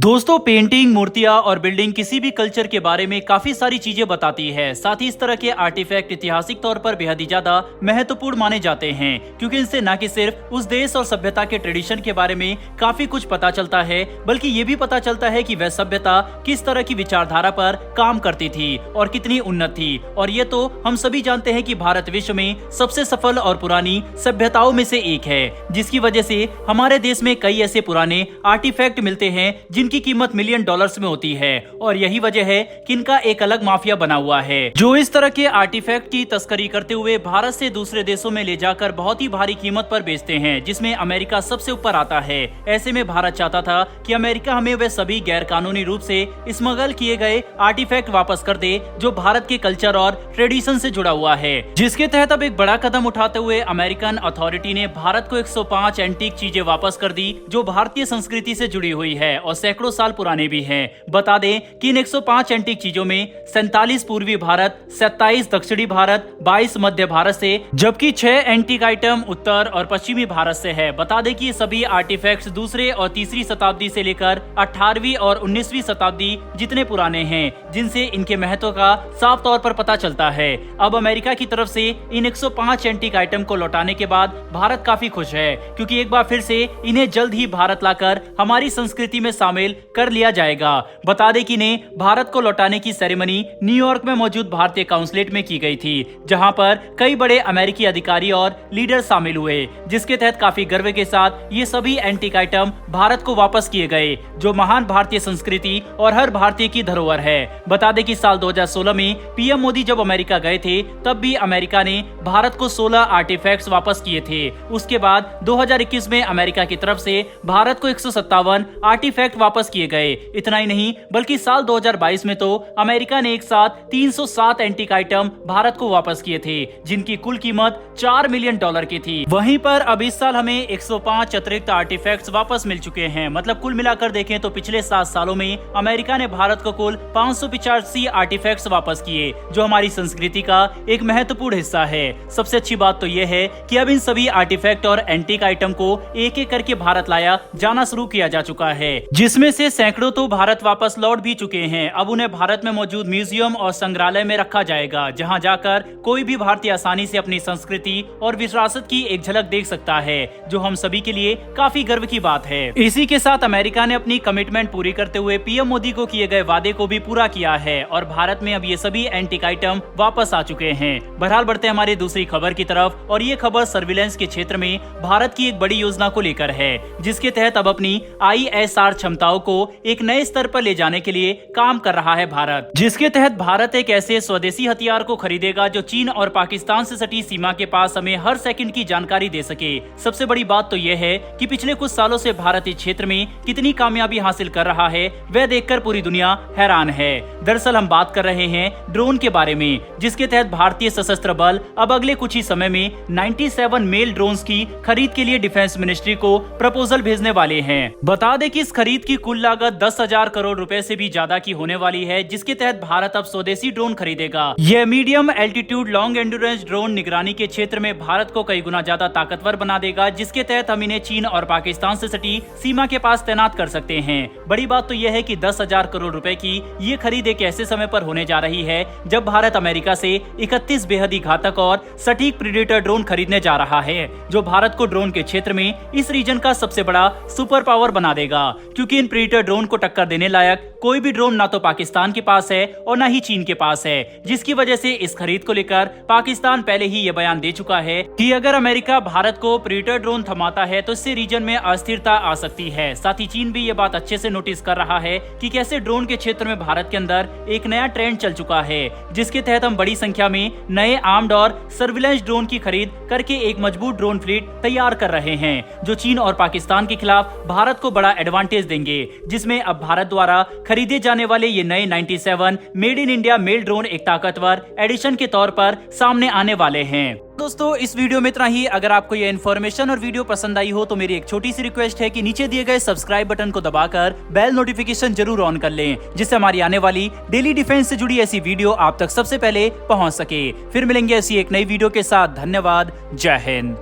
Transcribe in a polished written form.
दोस्तों, पेंटिंग, मूर्तियां और बिल्डिंग किसी भी कल्चर के बारे में काफी सारी चीजें बताती है। साथ ही इस तरह के आर्टिफैक्ट ऐतिहासिक तौर पर बेहद ही ज्यादा महत्वपूर्ण माने जाते हैं, क्योंकि इनसे न कि सिर्फ उस देश और सभ्यता के ट्रेडिशन के बारे में काफी कुछ पता चलता है, बल्कि ये भी पता चलता है कि वह सभ्यता किस तरह की विचारधारा पर काम करती थी और कितनी उन्नत थी। और ये तो हम सभी जानते हैं कि भारत विश्व में सबसे सफल और पुरानी सभ्यताओं में से एक है, जिसकी वजह से हमारे देश में कई ऐसे पुराने आर्टिफैक्ट मिलते हैं जिनकी कीमत मिलियन डॉलर्स में होती है। और यही वजह है कि इनका एक अलग माफिया बना हुआ है, जो इस तरह के आर्टिफैक्ट की तस्करी करते हुए भारत से दूसरे देशों में ले जाकर बहुत ही भारी कीमत पर बेचते हैं, जिसमें अमेरिका सबसे ऊपर आता है। ऐसे में भारत चाहता था कि अमेरिका हमें वे सभी गैर कानूनी रूप से स्मगल किए गए आर्टिफैक्ट वापस कर दे जो भारत के कल्चर और ट्रेडिशन से जुड़ा हुआ है, जिसके तहत अब एक बड़ा कदम उठाते हुए अमेरिकन अथॉरिटी ने भारत को 105 एंटीक चीजें वापस कर दी जो भारतीय संस्कृति से जुड़ी हुई है और सैकड़ों साल पुराने भी हैं। बता दें कि इन 105 एंटीक चीजों में 47 पूर्वी भारत, 27 दक्षिणी भारत, 22 मध्य भारत से, जबकि 6 एंटीक आइटम उत्तर और पश्चिमी भारत से है। बता दें कि ये सभी आर्टिफैक्ट्स दूसरे और तीसरी शताब्दी से लेकर 18वीं और 19वीं शताब्दी जितने पुराने हैं, जिनसे इनके महत्व का साफ तौर पर पता चलता है। अब अमेरिका की तरफ से इन 105 एंटीक आइटम को लौटाने के बाद भारत काफी खुश है, क्योंकि एक बार फिर से इन्हें जल्द ही भारत लाकर हमारी संस्कृति में शामिल कर लिया जाएगा। बता दें कि इन्हें भारत को लौटाने की सेरेमनी न्यूयॉर्क में मौजूद भारतीय काउंसलेट में की गई थी, जहां पर कई बड़े अमेरिकी अधिकारी और लीडर शामिल हुए, जिसके तहत काफी गर्व के साथ ये सभी एंटीक आइटम भारत को वापस किए गए, जो महान भारतीय संस्कृति और हर भारतीय की धरोहर है। बता दें कि साल 2016 में पीएम मोदी जब अमेरिका गए थे, तब भी अमेरिका ने भारत को 16 आर्टिफैक्ट्स वापस किए थे। उसके बाद 2021 में अमेरिका की तरफ से भारत को 157 आर्टिफैक्ट वापस किए गए। इतना ही नहीं, बल्कि साल 2022 में तो अमेरिका ने एक साथ 307 एंटीक आइटम भारत को वापस किए थे, जिनकी कुल कीमत $4 मिलियन की थी। वहीं पर अब इस साल हमें 105 अतिरिक्त आर्टिफैक्ट्स वापस मिल चुके हैं। मतलब कुल मिलाकर देखें तो पिछले 7 सालों में अमेरिका ने भारत को कुल 585 आर्टिफैक्ट्स वापस किए, जो हमारी संस्कृति का एक महत्वपूर्ण हिस्सा है। सबसे अच्छी बात तो यह है कि अब इन सभी आर्टिफैक्ट और एंटीक आइटम को एक एक करके भारत लाया जाना शुरू किया जा चुका है, जिसमें से सैकड़ों तो भारत वापस लौट भी चुके हैं। अब उन्हें भारत में मौजूद म्यूजियम और संग्रहालय में रखा जाएगा, जहां जाकर कोई भी भारतीय आसानी से अपनी संस्कृति और विरासत की एक झलक देख सकता है, जो हम सभी के लिए काफी गर्व की बात है। इसी के साथ अमेरिका ने अपनी कमिटमेंट पूरी करते हुए पीएम मोदी को किए गए वादे को भी पूरा किया है और भारत में अब ये सभी एंटीक आइटम वापस आ चुके हैं। बहरहाल बढ़ते हैं हमारी दूसरी खबर की तरफ, और ये खबर सर्विलेंस के क्षेत्र में भारत की एक बड़ी योजना को लेकर है, जिसके तहत अब अपनी ISR क्षमताओं को एक नए स्तर पर ले जाने के लिए काम कर रहा है भारत, जिसके तहत भारत एक ऐसे स्वदेशी हथियार को खरीदेगा जो चीन और पाकिस्तान से सटी सीमा के पास हमें हर सेकंड की जानकारी दे सके। सबसे बड़ी बात तो यह है कि पिछले कुछ सालों से भारत इस क्षेत्र में कितनी कामयाबी हासिल कर रहा है, वह देखकर पूरी दुनिया हैरान है। दरअसल हम बात कर रहे हैं ड्रोन के बारे में, जिसके तहत भारतीय सशस्त्र बल अब अगले कुछ ही समय में 97 मेल ड्रोन्स की खरीद के लिए डिफेंस मिनिस्ट्री को प्रपोजल भेजने वाले हैं। बता दें कि इस खरीद की कुल लागत 10,000 करोड़ रुपए से भी ज्यादा की होने वाली है, जिसके तहत भारत अब स्वदेशी ड्रोन खरीदेगा। यह medium altitude long endurance drone निगरानी के क्षेत्र में भारत को कई गुना ज्यादा ताकतवर बना देगा, जिसके तहत हम इन्हें चीन और पाकिस्तान से सटी सीमा के पास तैनात कर सकते हैं। बड़ी बात तो यह है कि 10,000 करोड़ रुपए की ये खरीद एक ऐसे समय पर होने जा रही है जब भारत अमेरिका से 31 बेहद ही घातक और सटीक प्रीडेटर ड्रोन खरीदने जा रहा है, जो भारत को ड्रोन के क्षेत्र में इस रीजन का सबसे बड़ा सुपर पावर बना देगा, क्योंकि इन प्रीडेटर ड्रोन को टक्कर देने लायक कोई भी ड्रोन ना तो पाकिस्तान के पास है और ना ही चीन के पास है, जिसकी वजह से इस खरीद को लेकर पाकिस्तान पहले ही ये बयान दे चुका है कि अगर अमेरिका भारत को प्रीडेटर ड्रोन थमाता है तो इससे रीजन में अस्थिरता आ सकती है। साथ ही चीन भी ये बात अच्छे से नोटिस कर रहा है कि कैसे ड्रोन के क्षेत्र में भारत के अंदर एक नया ट्रेंड चल चुका है, जिसके तहत हम बड़ी संख्या में नए आर्म्ड और सर्विलेंस ड्रोन की खरीद करके एक मजबूत ड्रोन फ्लीट तैयार कर रहे हैं, जो चीन और पाकिस्तान के खिलाफ भारत को बड़ा एडवांटेज देंगे, जिसमें अब भारत द्वारा खरीदे जाने वाले ये नए 97 made in India MALE drone एक ताकतवर एडिशन के तौर पर सामने आने वाले हैं। दोस्तों, इस वीडियो में इतना ही। अगर आपको ये इन्फॉर्मेशन और वीडियो पसंद आई हो तो मेरी एक छोटी सी रिक्वेस्ट है कि नीचे दिए गए सब्सक्राइब बटन को दबाकर बेल नोटिफिकेशन जरूर ऑन कर लें, जिससे हमारी आने वाली डेली डिफेंस से जुड़ी ऐसी वीडियो आप तक सबसे पहले पहुंच सके। फिर मिलेंगे ऐसी एक नई वीडियो के साथ। धन्यवाद। जय हिंद।